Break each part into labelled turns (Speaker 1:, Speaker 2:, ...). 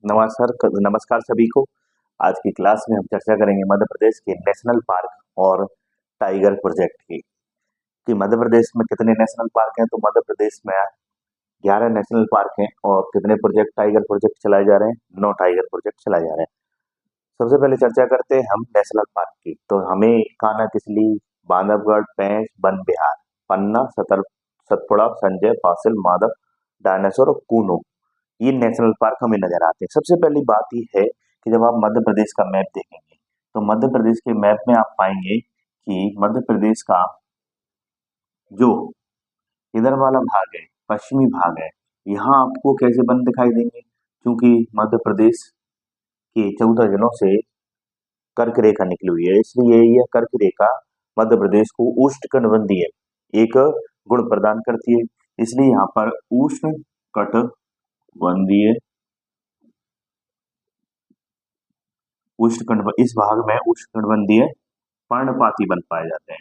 Speaker 1: नमस्कार सभी को। आज की क्लास में हम चर्चा करेंगे मध्य प्रदेश के नेशनल पार्क और टाइगर प्रोजेक्ट की। कि मध्य प्रदेश में कितने नेशनल पार्क हैं, तो मध्य प्रदेश में 11 नेशनल पार्क हैं और कितने प्रोजेक्ट टाइगर प्रोजेक्ट चलाए जा रहे हैं, 9 टाइगर प्रोजेक्ट चलाए जा रहे हैं। सबसे पहले चर्चा करते हैं हम नेशनल पार्क की। तो हमें कान्हा किसली, बांधवगढ़, पेंच, वन विहार, पन्ना, सतपुड़ा, संजय, फासिल, माधव, डायनासोर और कूनो, ये नेशनल पार्क हमें नजर आते हैं। सबसे पहली बात ये है कि जब आप मध्य प्रदेश का मैप देखेंगे तो मध्य प्रदेश के मैप में आप पाएंगे कि मध्य प्रदेश का जो इधर वाला भाग है, पश्चिमी भाग है, यहाँ आपको कैसे वन दिखाई देंगे, क्योंकि मध्य प्रदेश के 14 जिलों से कर्क रेखा निकली हुई है, इसलिए यह कर्क रेखा मध्य प्रदेश को उष्णकटिबंधीय एक गुण प्रदान करती है। इसलिए यहाँ पर उष्ण कटिबंधीय इस भाग में उष्णकटिबंधीय पर्णपाती वन पाए जाते हैं।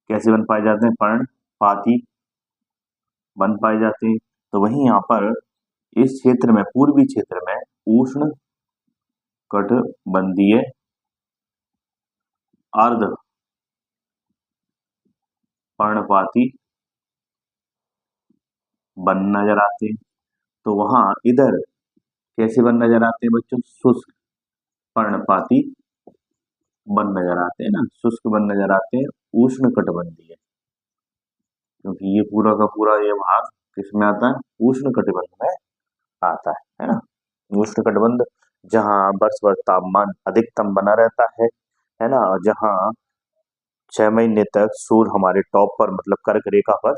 Speaker 1: कैसे वन पाए जाते हैं? पर्णपाती वन पाए जाते हैं। तो वहीं यहाँ पर इस क्षेत्र में, पूर्वी क्षेत्र में उष्ण कटिबंधीय अर्ध पर्णपाती वन नजर आते हैं। तो वहां इधर कैसे वन नजर आते हैं बच्चों? शुष्क पर्णपाती वन नजर आते हैं ना, शुष्क वन नजर आते हैं, उष्ण कटिबंधीय, क्योंकि ये पूरा का पूरा ये भाग किसमें आता है? उष्ण कटिबंध में आता है ना। उष्ण कटिबंध जहाँ वर्ष भर तापमान अधिकतम बना रहता है ना, और जहाँ 6 महीने तक सूर्य हमारे टॉप पर, मतलब कर्क रेखा पर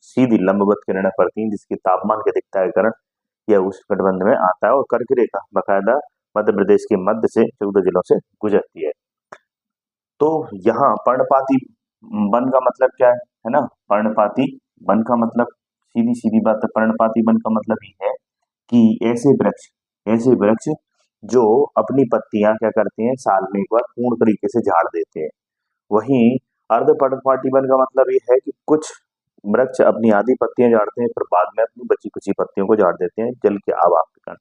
Speaker 1: सीधी लंबवत किरणें पड़ती हैं, जिसकी तापमान की अधिकता के कारण यह उष्ण कटिबंध में आता है। और कर्क रेखा बाकायदा मध्य प्रदेश के मध्य से 14 जिलों से गुजरती है। तो यहाँ पर्णपाती वन का मतलब क्या है ना? पर्णपाती वन का मतलब, सीधी सीधी बात है, पर्णपाती वन का मतलब ये है कि ऐसे वृक्ष जो अपनी पत्तियां क्या करते हैं, साल में एक बार पूर्ण तरीके से झाड़ देते हैं। वहीं अर्ध पर्णपाती वन का मतलब ये है कि कुछ वृक्ष अपनी आधी पत्तियां झाड़ते हैं, फिर बाद में अपनी बची कुची पत्तियों को झाड़ देते हैं जल के अभाव के कारण।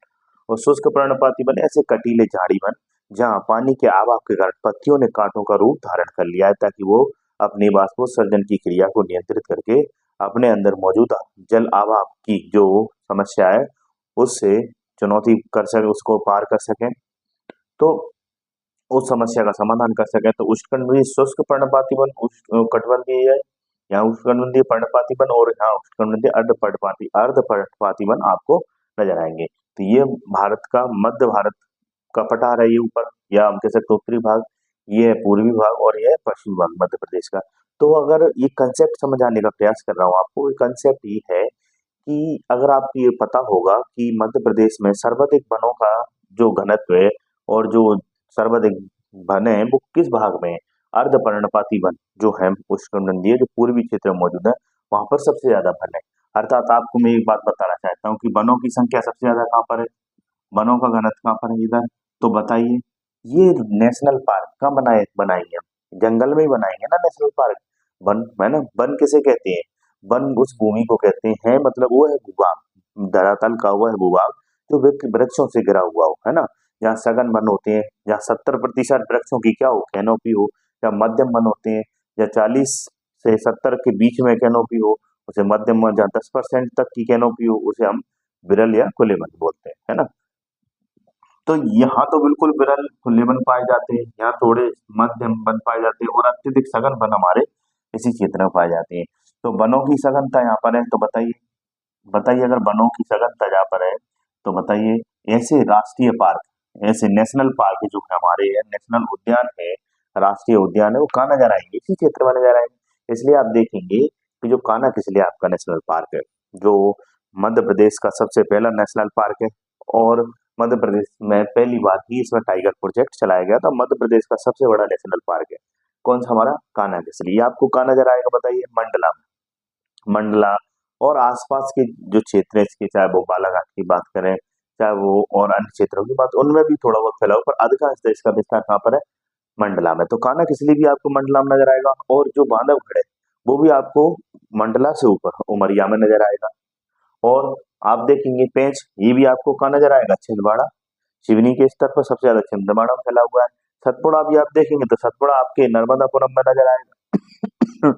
Speaker 1: और शुष्क पर्णपाती वन ऐसे कटीले झाड़ी वन जहाँ पानी के अभाव के कारण पत्तियों ने कांटों का रूप धारण कर लिया है, ताकि वो अपनी बाष्पोत्सर्जन की क्रिया को नियंत्रित करके अपने अंदर मौजूद जल अभाव की जो समस्या है उससे चुनौती कर सके, उसको पार कर सकें, तो उस समस्या का समाधान कर सके। तो उष्णकटिबंधीय शुष्क पर्णपाती वन कटिबंधीय है, यहाँ उष्णकटिबंधीय पर्णपाती वन, और यहाँ उष्णकटिबंधीय अर्ध पर्णपाती वन आपको नजर आएंगे। तो ये भारत का, मध्य भारत का पठार है ये ऊपर, या हम कह सकते उत्तरी भाग, ये है पूर्वी भाग, और यह है पश्चिमी भाग मध्य प्रदेश का। तो अगर ये कंसेप्ट समझाने का प्रयास कर रहा हूँ आपको, ये कंसेप्ट ये है कि अगर आपको ये पता होगा कि मध्य प्रदेश में सर्वाधिक वनों का जो घनत्व है और जो सर्वाधिक वन है वो किस भाग में है? अर्ध पर्णपाती वन जो है उष्णकटिबंधीय, जो पूर्वी क्षेत्र में मौजूद है, वहां पर सबसे ज्यादा वन है। अर्थात आपको मैं एक बात बताना चाहता हूँ कि वनों की संख्या सबसे ज्यादा कहाँ पर है, वनों का घनत्व कहाँ पर है इधर। तो बताइए, ये नेशनल पार्क कहाँ बनाएंगे हम? जंगल में ही बनाएंगे ना नेशनल पार्क। वन है ना, वन किसे कहते हैं? वन उस भूमि को कहते हैं, मतलब वो है भूभाग, धरातल का वो है भूभाग जो वृक्षों से घिरा हुआ हो, है ना। जहाँ सघन वन होते हैं, जहाँ 70% वृक्षों की क्या हो, कैनोपी हो, या मध्यम वन होते हैं, या 40 से 70 के बीच में कैनोपी हो, उसे मध्यम वन। जहाँ 10% तक की कैनोपी हो उसे हम विरल या खुले वन बोलते हैं, है ना। तो यहाँ तो बिल्कुल विरल खुले वन पाए जाते हैं, यहाँ थोड़े मध्यम वन पाए जाते हैं, और अत्यधिक सघन वन हमारे इसी क्षेत्र में पाए जाते हैं। तो वनों की सघनता यहाँ पर है, तो बताइए बताइए अगर वनों की सघनता यहाँ पर है तो बताइए, ऐसे राष्ट्रीय पार्क, ऐसे नेशनल पार्क जो हमारे है, नेशनल उद्यान है, राष्ट्रीय उद्यान है, वो कहाँ नजर आएंगे? इसी क्षेत्र में नजर आएंगे। इसलिए आप देखेंगे कि जो कान्हा किसलिए आपका नेशनल पार्क है, जो मध्य प्रदेश का सबसे पहला नेशनल पार्क है, और मध्य प्रदेश में पहली बार ही इसमें टाइगर प्रोजेक्ट चलाया गया था। मध्य प्रदेश का सबसे बड़ा नेशनल पार्क है कौन सा? हमारा कान्हा किसली। ये आपको कहाँ नजर आएगा बताइए? मंडला, मंडला और आसपास के जो क्षेत्र है इसके, चाहे वो बालाघाट की बात करें, चाहे वो और अन्य क्षेत्रों की बात, उनमें भी थोड़ा बहुत फैला हुआ, पर अधिकांश देश का विस्तार कहाँ पर है? मंडला में। तो कान्हा किसली भी आपको मंडला में नजर आएगा, और जो बांधवगढ़ है वो भी आपको मंडला से ऊपर उमरिया में नजर आएगा। और आप देखेंगे पेंच, ये भी आपको कहाँ नजर आएगा? छिंदवाड़ा सिवनी के स्तर पर सबसे ज्यादा छिंदवाड़ा में फैला हुआ है। सतपुड़ा भी आप देखेंगे तो सतपुड़ा आपके नर्मदापुरम में नजर आएगा।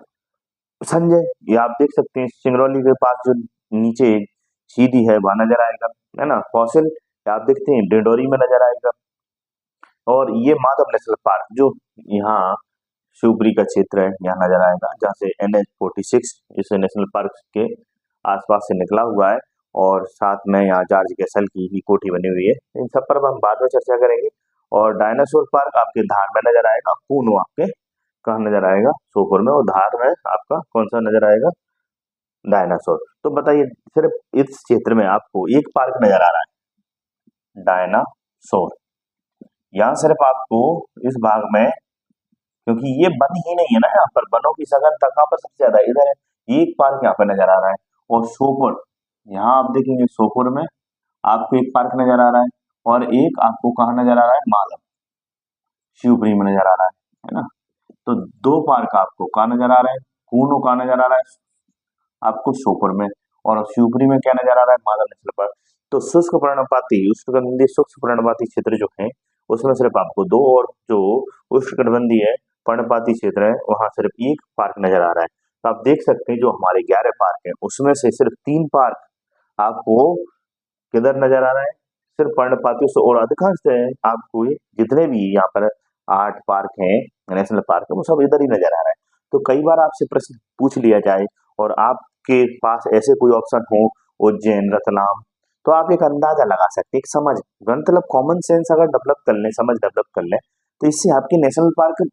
Speaker 1: संजय, ये आप देख सकते हैं सिंगरौली के पास जो नीचे सीधी है वहां नजर आएगा, है ना। फॉसिल आप देखते हैं डिंडोरी में नजर आएगा। और ये माधव नेशनल पार्क जो यहाँ शिवपुरी का क्षेत्र है यहाँ नजर आएगा, जहाँ से NH-46 इस नेशनल पार्क के आसपास से निकला हुआ है। और साथ में यहाँ जॉर्ज कैसल की भी कोठी बनी हुई है। इन सब पर हम बाद में चर्चा करेंगे। और डायनासोर पार्क आपके धार में नजर आएगा। पूनो आपके कहाँ नजर आएगा? सोपुर में। और धार में आपका कौन सा नजर आएगा? डायनासोर। तो बताइए, सिर्फ इस क्षेत्र में आपको एक पार्क नजर आ रहा है, डायनासोर। यहाँ सिर्फ आपको इस भाग में, क्योंकि ये वन ही नहीं है ना, यहाँ पर वनों की सघनता कहाँ पर सबसे ज्यादा इधर है। एक पार्क यहाँ पर नजर आ रहा है। और सोपुर, यहाँ आप देखेंगे सोपुर में आपको एक पार्क नजर आ रहा है। और एक आपको कहाँ नजर आ रहा है? माधव शिवपुरी में नजर आ रहा है ना। तो दो पार्क आपको कहाँ नजर आ रहा है? कूनो कहाँ नजर आ रहा है? आपको सोपुर में। और शिवपुरी में क्या नजर आ रहा है? Madhav national park. तो शुष्क पर्णपाती उष्णकटिबंधीय शुष्क पर्णपाती क्षेत्र जो है उसमें सिर्फ आपको दो, और जो उष्णकटिबंधीय पर्णपाती क्षेत्र है वहां सिर्फ एक पार्क नजर आ रहा है। तो आप देख सकते हैं जो हमारे 11 पार्क है उसमें से सिर्फ 3 पार्क आपको किधर नजर आ रहा है? सिर्फ पर्णपातियों से। और अधिकांश आपको जितने भी यहाँ पर 8 पार्क हैं, नेशनल पार्क है, वो सब इधर ही नजर आ रहा है। तो कई बार आपसे प्रश्न पूछ लिया जाए और आपके पास ऐसे कोई ऑप्शन हो, उज्जैन, रतलाम, तो आप एक अंदाजा लगा सकते हैं, एक समझ, मतलब कॉमन सेंस अगर डेवलप कर लें, समझ डेवलप कर लें, तो इससे आपके नेशनल पार्क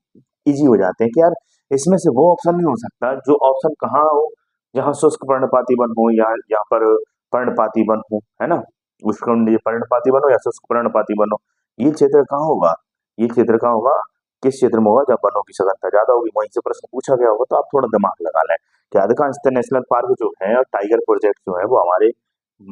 Speaker 1: इजी हो जाते हैं कि यार इसमें से वो ऑप्शन नहीं हो सकता जो ऑप्शन कहाँ हो, जहाँ शुष्क पर्णपाती वन हो या यहाँ पर पर्णपाती वन हो, है ना। उष्णकटिबंधीय पर्णपाती वन हो या शुष्क पर्णपाती वन हो, ये क्षेत्र कहाँ होगा? ये क्षेत्र कहाँ होगा? किस क्षेत्र में होगा? जब वनों की सघनता ज्यादा होगी, वहीं से प्रश्न पूछा गया होगा। तो आप थोड़ा दिमाग लगा लें कि अधिकांश नेशनल पार्क जो है और टाइगर प्रोजेक्ट जो है वो हमारे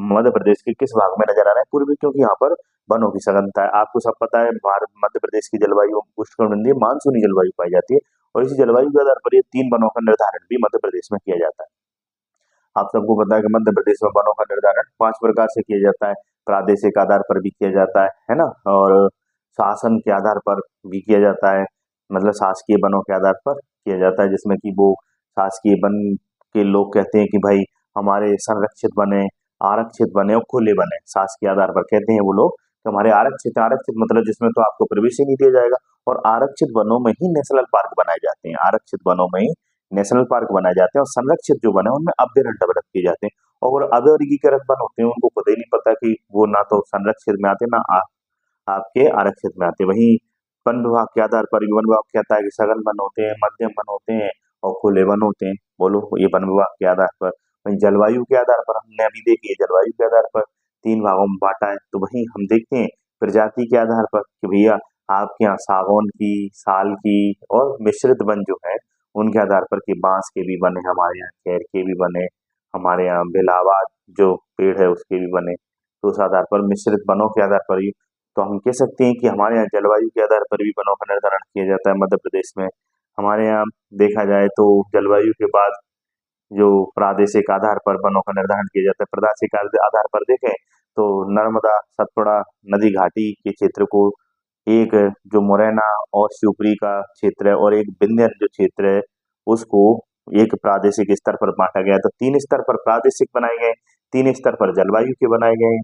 Speaker 1: मध्य प्रदेश के किस भाग में नजर आ रहा है? पूर्वी, क्योंकि यहाँ पर वनों की सघनता है। आपको सब पता है भारत मध्य प्रदेश की जलवायु उष्णकटिबंधीय मानसूनी जलवायु पाई जाती है। और इसी जलवायु के आधार पर ये 3 वनों का निर्धारण भी मध्य प्रदेश में किया जाता है। आप सबको पता है कि मध्य प्रदेश में वनों का निर्धारण 5 प्रकार से किया जाता है। प्रादेशिक आधार पर भी किया जाता है ना। और शासन के आधार पर भी किया जाता है, मतलब शासकीय वनों के आधार पर किया जाता है, जिसमें कि वो शासकीय वन के लोग कहते हैं कि भाई हमारे संरक्षित बने, आरक्षित बने और खुले बने। शासकीय आधार पर कहते हैं वो लोग कि हमारे आरक्षित, आरक्षित मतलब जिसमें तो आपको प्रवेश ही नहीं दिया जाएगा। और आरक्षित वनों में ही नेशनल पार्क बनाए जाते हैं। आरक्षित वनों में ही नेशनल पार्क बनाए जाते हैं। और संरक्षित जो वन है उनमें अभ्यारण्य डेवलप किए जाते हैं। और अवर्गीकृत वन होते हैं उनको खुद ही नहीं पता कि वो ना तो संरक्षित में आते ना आपके आरक्षित में आते। वहीं वन विभाग के आधार पर वन विभाग कहता है कि सघन वन होते हैं, मध्यम वन होते हैं और खुले वन होते हैं। बोलो, ये वन विभाग के आधार पर। वहीं जलवायु के आधार पर हमने अभी देखी है, जलवायु के आधार पर 3 भागों में बांटा है। तो वहीं हम देखते हैं प्रजाति के आधार पर कि भैया आपके यहाँ सागौन की, साल की और मिश्रित वन जो है उनके आधार पर कि बांस के भी बने, हमारे यहाँ खैर के भी बने, हमारे यहाँ बेलावाद जो पेड़ है उसके भी बने। तो उस आधार पर मिश्रित वनों के आधार पर ही तो हम कह सकते हैं कि हमारे यहाँ जलवायु के आधार पर भी वनों का निर्धारण किया जाता है मध्य प्रदेश में। हमारे यहाँ देखा जाए तो जलवायु के बाद जो प्रादेशिक आधार पर वनों का निर्धारण किया जाता है, प्रादेशिक आधार पर देखें तो नर्मदा सतपुड़ा नदी घाटी के क्षेत्र को, एक जो मुरैना और शिवपुरी का क्षेत्र है और एक विंध्य जो क्षेत्र है उसको एक प्रादेशिक स्तर पर बांटा गया। तो 3 स्तर पर प्रादेशिक बनाए गए, 3 स्तर पर जलवायु के बनाए गए,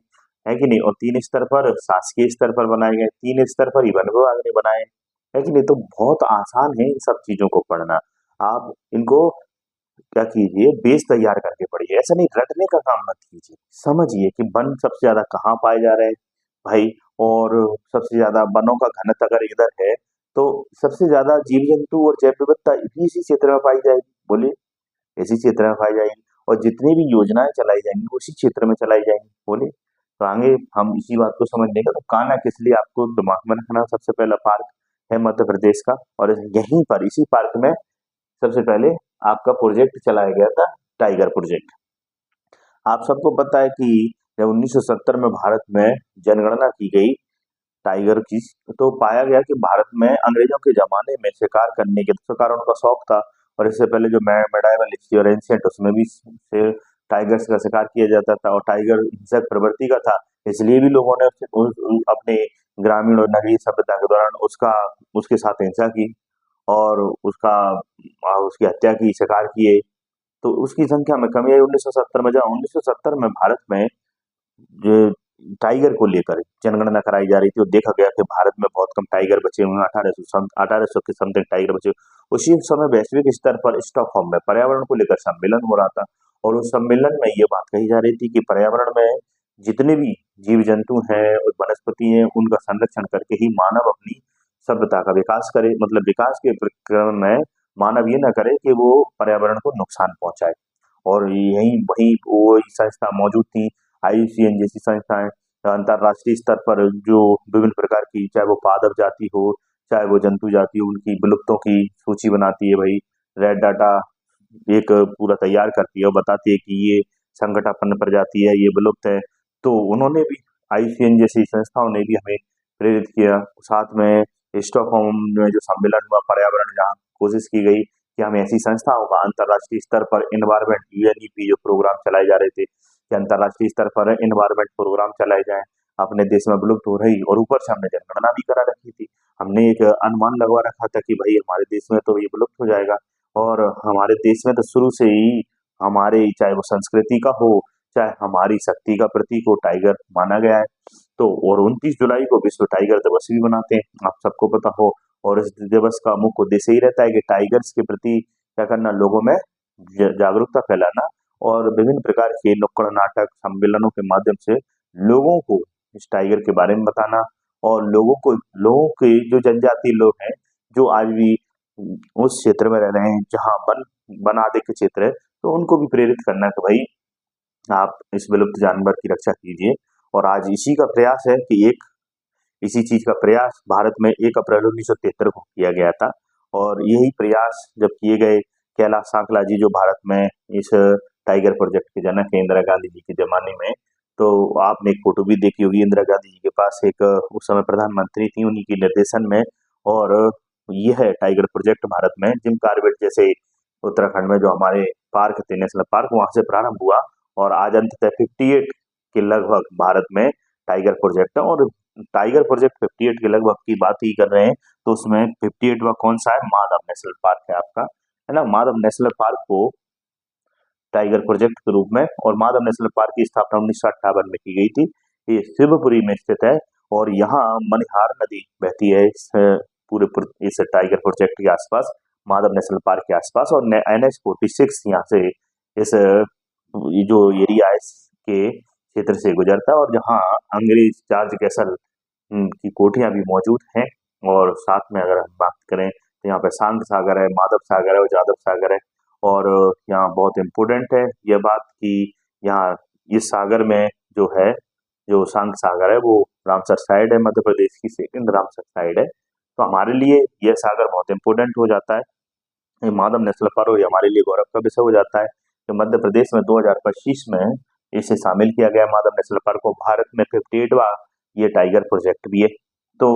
Speaker 1: है कि नहीं, और 3 स्तर पर शासकीय स्तर पर बनाए गए, 3 स्तर पर ही वन विभाग ने बनाए, है कि नहीं। तो बहुत आसान है इन सब चीजों को पढ़ना। आप इनको क्या कीजिए, बेस तैयार करके पढ़िए। ऐसा नहीं रटने का काम मत कीजिए, समझिए कि वन सबसे ज्यादा कहाँ पाए जा रहे हैं भाई। और सबसे ज्यादा वनों का घनत्व अगर इधर है तो सबसे ज्यादा जीव जंतु और जैव विविधता भी इसी क्षेत्र में पाई जाएगी। बोलिए, इसी क्षेत्र में पाई जाएगी। और जितनी भी योजनाएं चलाई जाएंगी वो उसी क्षेत्र में चलाई जाएंगी। बोलिए, तो आगे हम इसी बात को समझ लेंगे। तो कान्हा किस लिए आपको दिमाग में रखना, सबसे पहला पार्क है मध्य प्रदेश का। और यहीं पर इसी पार्क में सबसे पहले आपका प्रोजेक्ट चलाया गया था, टाइगर प्रोजेक्ट। आप सबको पता है कि जब 1970 में भारत में जनगणना की गई टाइगर की, तो पाया गया कि भारत में अंग्रेजों के जमाने में शिकार करने के शिकार उनका शौक था। और इससे पहले जो मेडाइवल हिस्ट्री और एंशिएंट उसमें भी से टाइगर्स का शिकार किया जाता था और टाइगर हिंसक प्रवृत्ति का था, इसलिए भी लोगों ने अपने ग्रामीण और नगरीय सभ्यता के दौरान उसके साथ हिंसा की और उसकी हत्या की, शिकार किए। तो उसकी संख्या में कमी आई 1970 में, जहाँ 1970 में भारत में जो टाइगर को लेकर जनगणना कराई जा रही थी और देखा गया कि भारत में बहुत कम टाइगर बचे हुए हैं, 1800 के समथिंग टाइगर बचे। उसी समय वैश्विक स्तर पर स्टॉकहोम में पर्यावरण को लेकर सम्मेलन हो रहा था और उस सम्मेलन में ये बात कही जा रही थी कि पर्यावरण में जितने भी जीव जंतु हैं और वनस्पति हैं, उनका संरक्षण करके ही मानव अपनी सभ्यता का विकास करे। मतलब विकास के क्रम में मानव ये ना करे कि वो पर्यावरण को नुकसान पहुंचाए। और यही वही वो संस्था मौजूद थी, IUCN जैसी संस्थाएं, अंतर्राष्ट्रीय स्तर पर जो विभिन्न प्रकार की, चाहे वो पादप जाति हो, चाहे वो जंतु जाति हो, उनकी विलुप्तों की सूची बनाती है भाई। रेड डाटा एक पूरा तैयार करती है और बताती है कि ये संकटापन्न प्रजाति है, ये विलुप्त है। तो उन्होंने भी, IUCN जैसी संस्थाओं ने भी हमें प्रेरित किया। साथ में स्टॉकहोम में जो सम्मेलन हुआ पर्यावरण, जहाँ कोशिश की गई कि हम ऐसी संस्थाओं का अंतर्राष्ट्रीय स्तर पर एनवायरमेंट, UNEP जो प्रोग्राम चलाए जा रहे थे कि अंतर्राष्ट्रीय स्तर पर एनवायरमेंट प्रोग्राम चलाए जाएं। अपने देश में विलुप्त हो रही, और ऊपर से हमने जनगणना भी करा रखी थी। हमने एक अनुमान लगवा रखा था कि भाई हमारे देश में तो ये विलुप्त हो जाएगा, और हमारे देश में तो शुरू से ही हमारे, चाहे वो संस्कृति का हो, चाहे हमारी शक्ति का प्रतीक हो, टाइगर माना गया है। तो और 29 जुलाई को विश्व टाइगर दिवस भी मनाते हैं, आप सबको पता हो। और इस दिवस का मुख्य उद्देश्य ही रहता है कि टाइगर्स के प्रति क्या करना, लोगों में जागरूकता फैलाना और विभिन्न प्रकार के नुक्कड़ नाटक, सम्मेलनों के माध्यम से लोगों को इस टाइगर के बारे में बताना, और लोगों के जो जनजातीय लोग हैं, जो आज भी उस क्षेत्र में रह रहे हैं जहाँ वन आदि के क्षेत्र है, तो उनको भी प्रेरित करना कि भाई आप इस विलुप्त जानवर की रक्षा कीजिए। और आज इसी का प्रयास है कि इसी चीज का प्रयास भारत में 1 अप्रैल 1973 को किया गया था। और यही प्रयास जब किए गए, कैलाश सांकला जी जो भारत में इस टाइगर प्रोजेक्ट के जनक है इंदिरा गांधी जी के जमाने में, तो आपने एक फोटो भी देखी होगी, इंदिरा गांधी जी के पास एक उस समय प्रधानमंत्री थी, उन्हीं के निर्देशन में। और यह है टाइगर प्रोजेक्ट भारत में, जिम कॉर्बेट जैसे उत्तराखंड में जो हमारे पार्क थे, नेशनल पार्क, वहां से प्रारंभ हुआ और आज अंततः 58 के लगभग भारत में टाइगर प्रोजेक्ट है। और टाइगर प्रोजेक्ट 58 के लगभग की बात ही कर रहे हैं, तो उसमें 58वां कौन सा है, माधव नेशनल पार्क है आपका, है ना। माधव नेशनल पार्क को टाइगर प्रोजेक्ट के रूप में, और माधव नेशनल पार्क की स्थापना 1958 में की गई थी। ये शिवपुरी में स्थित है और यहाँ मनिहार नदी बहती है इस टाइगर प्रोजेक्ट के आसपास, माधव नेशनल पार्क के आसपास। और NH-46 यहाँ से इस जो एरिया है इसके क्षेत्र से गुजरता है, और जहाँ अंग्रेज जॉर्ज कैसल की कोठियां भी मौजूद हैं। और साथ में अगर हम बात करें तो यहाँ पे शांत सागर है, माधव सागर है और जादव सागर है। और यहाँ बहुत इम्पोर्टेंट है यह बात कि यहाँ इस सागर में जो है, जो शांत सागर है, वो रामसर साइड है, मध्य प्रदेश की सेकंड रामसर साइड है। तो हमारे लिए यह सागर बहुत इम्पोर्टेंट हो जाता है, ये माधव नेशनल पार्क हमारे लिए गौरव का विषय हो जाता है कि मध्य प्रदेश में 2025 में इसे शामिल किया गया माधव नेशनल पार्क को। भारत में 58वां ये टाइगर प्रोजेक्ट भी है। तो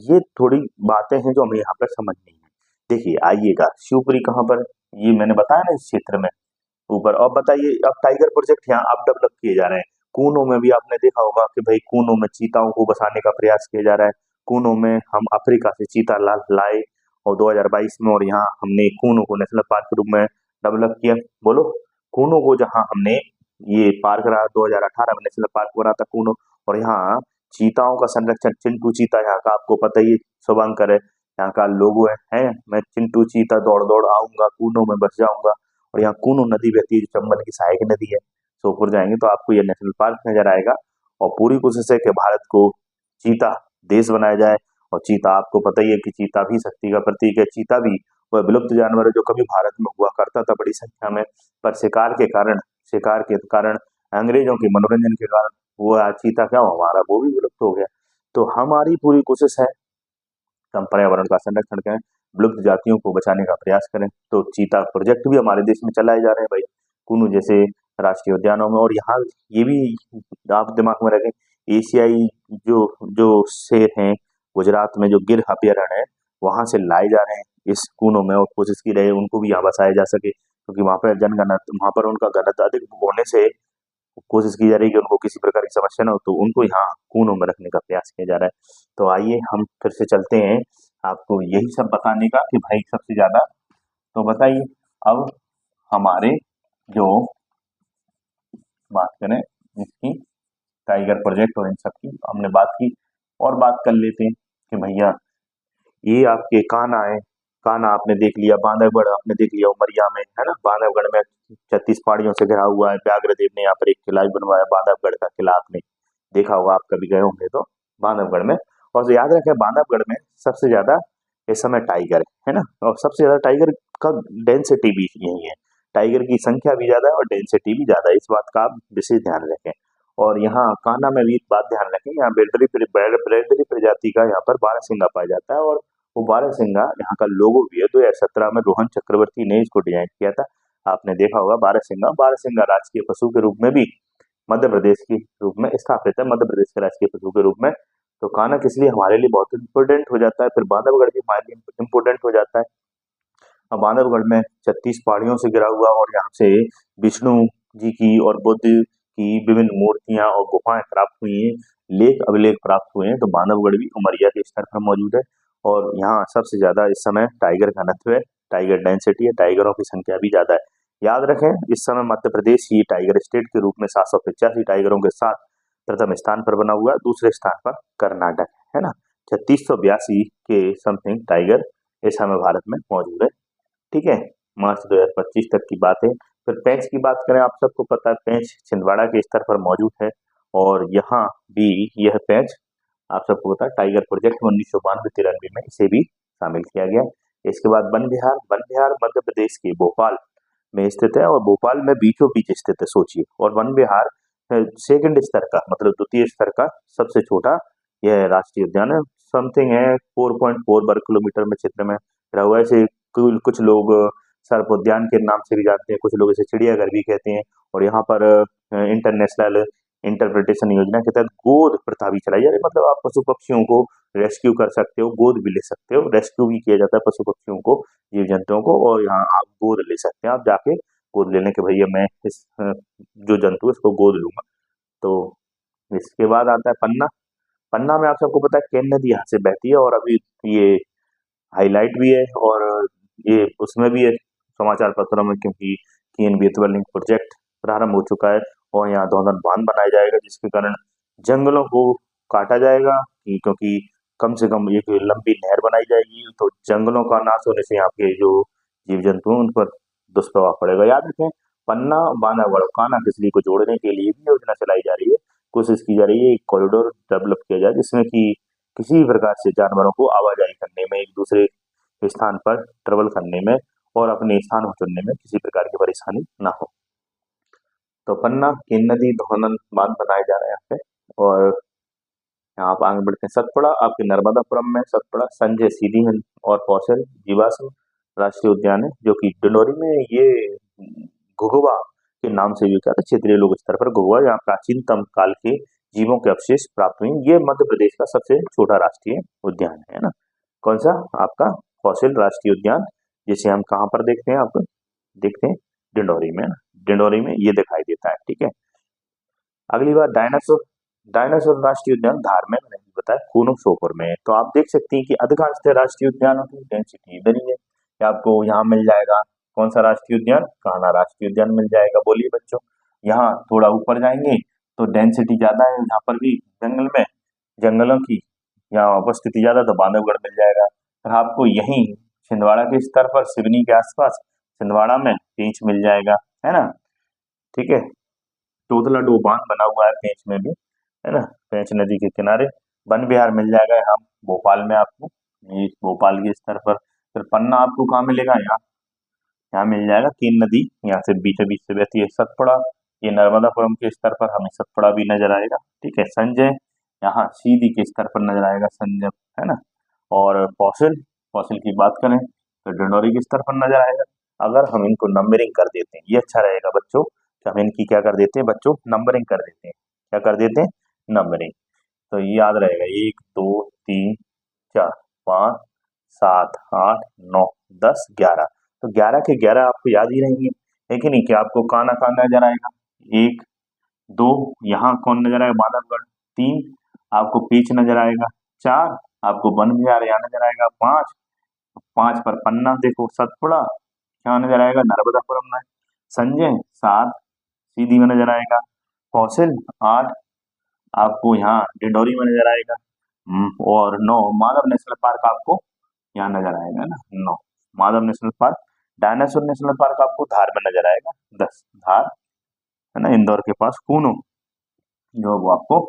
Speaker 1: ये थोड़ी बातें हैं जो हमें यहाँ पर समझनी है। देखिए आइएगा, शिवपुरी कहाँ पर, ये मैंने बताया ना, इस क्षेत्र में ऊपर। और बताइए, अब टाइगर प्रोजेक्ट यहाँ अब डेवलप किए जा रहे हैं। कूनो में भी आपने देखा होगा कि भाई कूनो में चीताओं को बसाने का प्रयास किया जा रहा है। कूनो में हम अफ्रीका से चीता लाए और 2022 में, और यहाँ हमने कूनो को नेशनल पार्क के रूप में डेवलप किया। बोलो, कूनो को जहाँ हमने ये पार्क रहा 2018 में नेशनल पार्क बना था कूनो, और यहाँ चीताओं का संरक्षण, चिंटू चीता यहाँ का आपको पता ही, शुभंकर है यहाँ का लोगो है, मैं चिंटू चीता दौड़ दौड़ आऊंगा, कूनो में बस जाऊंगा। और यहाँ कूनो नदी बहती है जो चंबल की सहायक नदी है। सोपुर जाएंगे तो आपको ये नेशनल पार्क नजर आएगा। और पूरी कोशिश है कि भारत को चीता देश बनाया जाए। और चीता आपको पता ही है कि चीता भी शक्ति का प्रतीक है। चीता भी वह विलुप्त जानवर है जो कभी भारत में हुआ करता था बड़ी संख्या में, पर शिकार के कारण अंग्रेजों के मनोरंजन के कारण वो आज चीता क्या हमारा वो भी विलुप्त हो गया। तो हमारी पूरी कोशिश है कि हम पर्यावरण का संरक्षण करें, विलुप्त जातियों को बचाने का प्रयास करें। तो चीता प्रोजेक्ट भी हमारे देश में चलाए जा रहे हैं भाई, कुनू जैसे राष्ट्रीय उद्यानों में। और यहाँ ये भी आप दिमाग में रखें, एशियाई जो जो शेर हैं, गुजरात में जो गिर अभ्यारण्य है, वहां से लाए जा रहे हैं इस कूनो में, और कोशिश की रहे उनको भी यहाँ बसाया जा सके। क्योंकि वहाँ पर जनघनत्व, वहाँ पर उनका घनत्व अधिक होने से कोशिश की जा रही है कि उनको किसी प्रकार की समस्या ना हो, तो उनको यहाँ कोनों में रखने का प्रयास किया जा रहा है। तो आइए हम फिर से चलते हैं आपको यही सब बताने का कि भाई सबसे ज्यादा, तो बताइए अब हमारे जो बात करें इसकी टाइगर प्रोजेक्ट और इन सब की हमने बात की, और बात कर लेते हैं कि भैया ये आपके कान्हा है, कान्हा आपने देख लिया, बांधवगढ़ आपने देख लिया उमरिया में, है ना। बांधवगढ़ में 36 पहाड़ियों से घिरा हुआ है, व्याघ्रदेव ने यहाँ पर एक किला भी बनवाया, बांधवगढ़ का किला आपने देखा होगा, आप कभी गए होंगे तो बांधवगढ़ में। और याद रखें बांधवगढ़ में सबसे ज्यादा इस समय टाइगर है ना, और सबसे ज्यादा टाइगर का डेंसिटी भी यही है, टाइगर की संख्या भी ज्यादा है और डेंसिटी भी ज्यादा है, इस बात का आप विशेष ध्यान रखें। और यहाँ कान्हा में भी एक बात ध्यान रखें, यहाँ बेल्टरी प्रजाति का यहाँ पर बारहसिंगा पाया जाता है, और वो बारहसिंगा यहाँ का लोगो भी है। 2017 में रोहन चक्रवर्ती ने इसको डिजाइन किया था, आपने देखा होगा बारहसिंगा। बारहसिंगा राजकीय पशु के रूप में भी मध्य प्रदेश के रूप में स्थापित है, मध्य प्रदेश के राजकीय पशु के रूप में। तो कान्हा किस लिए हमारे लिए बहुत इंपोर्टेंट हो जाता है, फिर बांधवगढ़ भी हमारे लिए इंपोर्टेंट हो जाता है। अब बांधवगढ़ में 36 पहाड़ियों से घिरा हुआ, और यहाँ से विष्णु जी की और बुद्ध की विभिन्न मूर्तियां और गुफाएं प्राप्त हुई हैं, लेख अभिलेख प्राप्त हुए हैं। तो बांधवगढ़ भी उमरिया के स्तर पर मौजूद है, और यहाँ सबसे ज्यादा इस समय टाइगर घनत्व है, टाइगर डेंसिटी है, टाइगरों की संख्या भी ज्यादा है। याद रखें इस समय मध्य प्रदेश ही टाइगर स्टेट के रूप में 785 टाइगरों के साथ प्रथम स्थान पर बना हुआ है, दूसरे स्थान पर कर्नाटक है ना। 3682 के समथिंग टाइगर इस समय भारत में मौजूद है, ठीक है। मार्च 2025 तक की बात है। फिर पेंच की बात करें, आप सबको पता है पेंच छिंदवाड़ा के स्तर पर मौजूद है, और यहाँ भी यह पेंच आप सबको पता है टाइगर प्रोजेक्ट में 1992-93 में इसे भी शामिल किया गया। इसके बाद वन विहार, वन विहार मध्य प्रदेश के भोपाल में स्थित है, और भोपाल में बीचों बीच स्थित है, सोचिए। और वन विहार सेकंड स्तर का, मतलब द्वितीय स्तर का सबसे छोटा यह राष्ट्रीय उद्यान है, समथिंग है 4.4 वर्ग किलोमीटर में क्षेत्र में रहा हुआ है। इसे कुछ लोग सर्प उद्यान के नाम से भी जानते हैं, कुछ लोग इसे चिड़ियाघर भी कहते हैं। और यहाँ पर इंटरनेशनल इंटरप्रिटेशन योजना के तहत गोद प्रथा भी चलाई जा रही है, मतलब आप पशु पक्षियों को रेस्क्यू कर सकते हो, गोद भी ले सकते हो, रेस्क्यू भी किया जाता है पशु पक्षियों को, जीव जंतुओं को, और यहाँ आप गोद ले सकते हैं, आप जाके गोद लेने के भैया मैं इस जो जंतु है इसको गोद लूंगा। तो इसके बाद आता है पन्ना। पन्ना में आप सबको पता है केन नदी यहाँ से बहती है, और अभी ये हाईलाइट भी है, और ये उसमें भी है समाचार पत्रों में, क्योंकि केन बेतवा लिंक प्रोजेक्ट प्रारंभ हो चुका है, और यहाँ धौंधन बांध बनाया जाएगा, जिसके कारण जंगलों को काटा जाएगा, क्योंकि कम से कम एक लंबी नहर बनाई जाएगी, तो जंगलों का नाश होने से यहाँ के जो जीव जंतु हैं उन पर दुष्प्रभाव पड़ेगा। याद रखें पन्ना बांधवगढ़ कान्हा किसली को जोड़ने के लिए भी योजना चलाई जा रही है, कोशिश की जा रही है, एक कॉरिडोर डेवलप किया जाए जिसमें कि किसी भी प्रकार से जानवरों को आवाजाही करने में, एक दूसरे स्थान पर ट्रेवल करने में और अपने स्थान को चुनने में किसी प्रकार की परेशानी ना हो। तो पन्ना केन नदी धौंधन बांध बनाए जा रहे हैं यहाँ पे। और यहाँ आप आगे बढ़ते हैं, सतपुड़ा आपके नर्मदापुरम में सतपुड़ा संजय सीधी हिल और कौशल जीवाश्म राष्ट्रीय उद्यान है, जो कि डिंडोरी में ये घुघुआ के नाम से भी क्या था, क्षेत्रीय लोक स्तर पर घुघुआ, यहाँ प्राचीनतम काल के जीवों के अवशेष प्राप्त हुए। ये मध्य प्रदेश का सबसे छोटा राष्ट्रीय उद्यान है ना। कौन सा आपका कौशल राष्ट्रीय उद्यान, जिसे हम कहाँ पर देखते हैं, आपको देखते हैं डिंडोरी में ना, डिंडोरी में ये दिखाई देता है, ठीक है। अगली बार डायनासोर, डायनासोर राष्ट्रीय उद्यान धार में, मैंने बताया कूनो सोपोर में। तो आप देख सकते हैं कि अधिकांश राष्ट्रीय उद्यानों की डेंसिटी इधर ही है, कि आपको यहाँ मिल जाएगा कौन सा राष्ट्रीय उद्यान, कान्हा राष्ट्रीय उद्यान मिल जाएगा। बोलिए बच्चों, यहाँ थोड़ा ऊपर जाएंगे तो डेंसिटी ज्यादा है, यहाँ पर भी जंगल में जंगलों की यहाँ उपस्थिति ज्यादा, तो बांधवगढ़ मिल जाएगा। फिर आपको यहीं छिंदवाड़ा के स्तर पर सिवनी के आसपास छिंदवाड़ा में पेंच मिल जाएगा, है ना, ठीक है। तोतला डो बांध बना हुआ है पेंच में भी, है ना, पेंच नदी के किनारे। वन विहार मिल जाएगा यहाँ भोपाल में आपको, ये भोपाल के स्तर पर। फिर पन्ना आपको कहाँ मिलेगा, यहाँ यहाँ मिल जाएगा केन नदी, यहाँ से बीचों बीच से बहती है। सतपुड़ा ये नर्मदापुरम के स्तर पर हमें सतपुड़ा भी नजर आएगा, ठीक है। संजय यहाँ सीधी के स्तर पर नजर आएगा संजय, है ना। और कौशल, कौशल की बात करें तो डिंडोरी के स्तर पर नजर आएगा। अगर हम इनको नंबरिंग कर देते हैं, ये अच्छा रहेगा बच्चों कि हम इनकी क्या कर देते हैं बच्चों, नंबरिंग कर देते हैं। क्या कर देते हैं, नंबरिंग। तो ये याद रहेगा 1 2 3 4 5 7 8 9 10 11। तो 11 के 11 आपको याद ही रहेंगे, है कि नहीं, कि आपको कान्हा कहाँ नजर आएगा, 1 2, यहाँ कौन नजर आएगा, बांधवगढ़, 3 आपको पेच नजर आएगा, 4 आपको वन विहार यहाँ नजर आएगा, 5 पर पन्ना देखो, सतपुड़ा क्या नजर आएगा, नर्मदापुरम में, संजय 7 सीधी में नजर आएगा, कौशल 8 आपको यहाँ डिंडोरी में नजर आएगा, और 9 माधव नेशनल पार्क आपको यहाँ नजर आएगा ना, 9 Madhav national park. Dinosaur national park आपको धार में नजर आएगा, 10 धार है ना, इंदौर के पास, कूनो जो वो आपको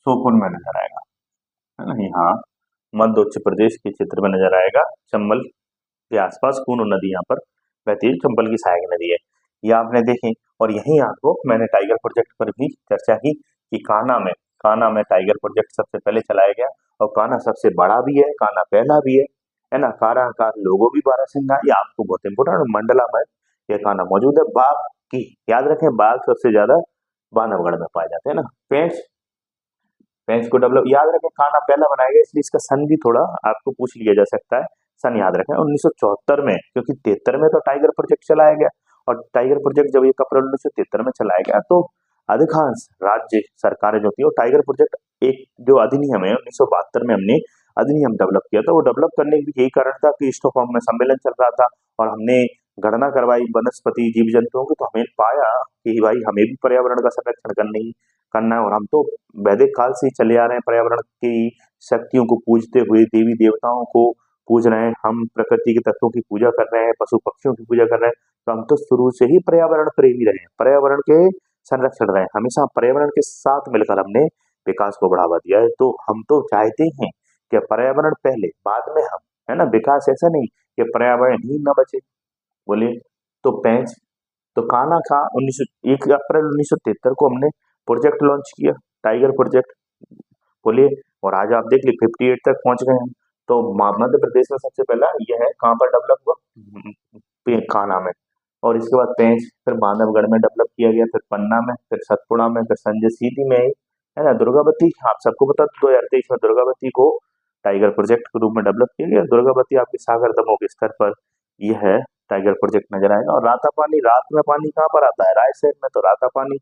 Speaker 1: सोपुर में नजर आएगा, है ना, यहाँ मध्य उत्तर प्रदेश के क्षेत्र में नजर आएगा, चंबल के आसपास कूनो नदी यहाँ पर बहती है, चंबल की सहायक नदी है, ये आपने देखे। और यहीं आपको मैंने टाइगर प्रोजेक्ट पर भी चर्चा की कि कान्हा में टाइगर प्रोजेक्ट सबसे पहले चलाया गया, और कान्हा सबसे बड़ा भी है, कान्हा पहला भी है ना, कान्हा का लोगो भी बारहसिंगा, ये आपको बहुत इंपोर्टेंट, मंडला में ये कान्हा मौजूद है। बाघ की याद रखें, बाघ सबसे ज्यादा बांधवगढ़ में पाए जाते हैं ना। पेंच को डेवलप याद रखें, कान्हा पहला बनाया गया, इसलिए इसका सन भी थोड़ा आपको पूछ लिया जा सकता है, सन याद रखें 1974 में, क्योंकि 73 में तो टाइगर प्रोजेक्ट चलाया गया, और टाइगर प्रोजेक्ट जब 1 अप्रैल 1973 में चलाया गया, तो अधिकांश राज्य सरकारें जो थी वो टाइगर प्रोजेक्ट, एक जो अधिनियम है 1972 में हमने अधिनियम डेवलप किया था, वो डेवलप करने की यही कारण था कि स्टॉकहोम में सम्मेलन चल रहा था, और हमने गणना करवाई वनस्पति जीव जंतुओं की, तो हमें पाया कि भाई हमें भी पर्यावरण का संरक्षण करना है, और हम तो वैदिक काल से ही चले आ रहे हैं, पर्यावरण की शक्तियों को पूजते हुए, देवी देवताओं को पूज रहे हैं, हम प्रकृति के तत्वों की पूजा कर रहे हैं, पशु पक्षियों की पूजा कर रहे हैं, तो हम तो शुरू से ही पर्यावरण प्रेमी रहे हैं, पर्यावरण के संरक्षण रहे हैं, हमेशा पर्यावरण के साथ मिलकर हमने विकास को बढ़ावा दिया है। तो हम तो चाहते ही हैं कि पर्यावरण पहले बाद में हम, है ना, विकास ऐसा नहीं कि पर्यावरण ही न बचे, बोलिए। तो पेंच तो कान्हा का 1 अप्रैल 1973 को हमने प्रोजेक्ट लॉन्च किया, टाइगर प्रोजेक्ट, बोलिए। और आज आप देख ली 58 तक पहुंच गए हैं। तो मध्य प्रदेश में सबसे पहला यह है, कहाँ पर डेवलप हुआ, कान्हा में, और इसके बाद पेंच, फिर बांधवगढ़ में डेवलप किया गया, फिर पन्ना में, फिर सतपुड़ा में, फिर संजय सीधी में, है ना। दुर्गावती आप सबको पता, 2023 में दुर्गावती को टाइगर प्रोजेक्ट के रूप में डेवलप किया गया। दुर्गावती आपके सागर दमोह के स्तर पर यह है टाइगर प्रोजेक्ट नजर आएगा। और रातापानी, रात में पानी कहाँ पर आता है, रायसेन में, तो रातापानी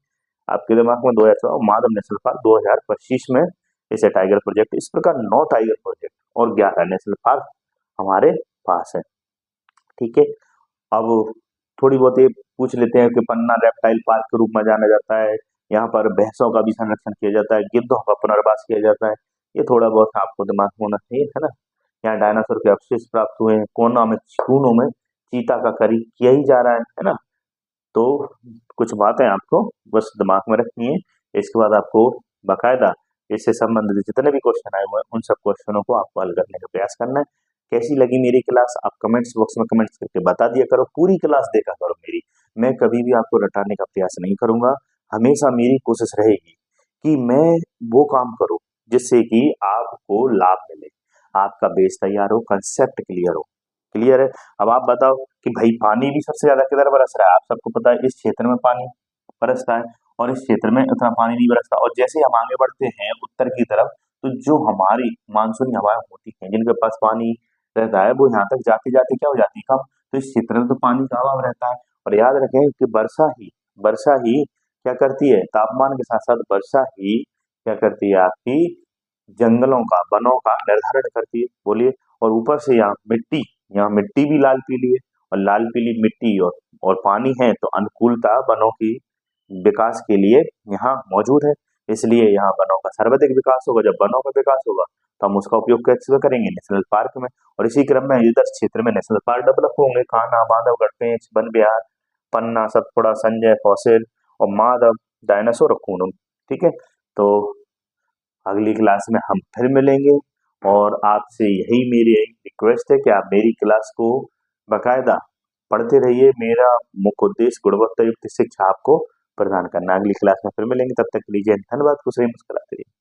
Speaker 1: आपके दिमाग में 2014 माधव नेशनल पार्क 2025 में इसे टाइगर प्रोजेक्ट। इस प्रकार 9 टाइगर प्रोजेक्ट और 11 नेशनल पार्क हमारे पास है, ठीक है। अब थोड़ी बहुत ये पूछ लेते हैं कि पन्ना रेप्टाइल पार्क के रूप में जाना जाता है, यहाँ पर भैंसों का भी संरक्षण किया जाता है, गिद्धों का पुनर्वास किया जाता है, ये थोड़ा बहुत आपको दिमाग में होना चाहिए, है ना। यहाँ डायनासोर के अवशेष प्राप्त हुए हैं, कूनों में चीता का करी किया ही जा रहा है ना। तो कुछ बातें आपको बस दिमाग में रखनी है, इसके बाद आपको बाकायदा इससे संबंधित जितने भी क्वेश्चन आए हुए हैं उन सब क्वेश्चनों को आपको हल करने का प्रयास करना है। कैसी लगी मेरी क्लास आप कमेंट्स बॉक्स में कमेंट्स करके बता दिया करो, पूरी क्लास देखा करो मेरी, मैं कभी भी आपको रटाने का प्रयास नहीं करूंगा। हमेशा मेरी कोशिश रहेगी कि मैं वो काम करूं जिससे कि आपको लाभ मिले, आपका बेस तैयार हो, कंसेप्ट क्लियर है। अब आप बताओ कि भाई पानी भी सबसे ज्यादा किधर बरस रहा है, आप सबको पता है इस क्षेत्र में पानी बरसता है, और इस क्षेत्र में उतना पानी नहीं बरसता। और जैसे हम आगे बढ़ते हैं उत्तर की तरफ, तो जो हमारी मानसूनी हवाएं होती हैं जिनके पास पानी रहता है, वो यहाँ तक जाते जाते क्या हो जाती है कम, तो इस क्षेत्र में तो पानी का अभाव रहता है। और याद रखें कि वर्षा ही क्या करती है, तापमान के साथ साथ वर्षा ही क्या करती है, आपकी जंगलों का, वनों का निर्धारण करती है, बोलिए। और ऊपर से यहाँ मिट्टी भी लाल पीली है, और लाल पीली मिट्टी और पानी है, तो अनुकूलता वनों की विकास के लिए यहाँ मौजूद है, इसलिए यहाँ वनों का सर्वाधिक विकास होगा। जब वनों का विकास होगा तो हम उसका उपयोग कैसे करेंगे, नेशनल पार्क में। और इसी क्रम में इधर क्षेत्र में नेशनल पार्क डेवलप होंगे, कान्हा, बांधवगढ़, पेंच, वन विहार, पन्ना, सतपुड़ा, संजय, फॉसिल और माधव, डायनासोर और कूनम, ठीक है। तो अगली क्लास में हम फिर मिलेंगे, और आपसे यही मेरी रिक्वेस्ट है कि आप मेरी क्लास को बाकायदा पढ़ते रहिए। मेरा मुख्य उद्देश्य गुणवत्ता युक्त शिक्षा आपको प्रदान करना। अगली क्लास में फिर मिलेंगे, तब तक लीजिए धन्यवाद, खुश रहिए, मुस्कुराते रहिए।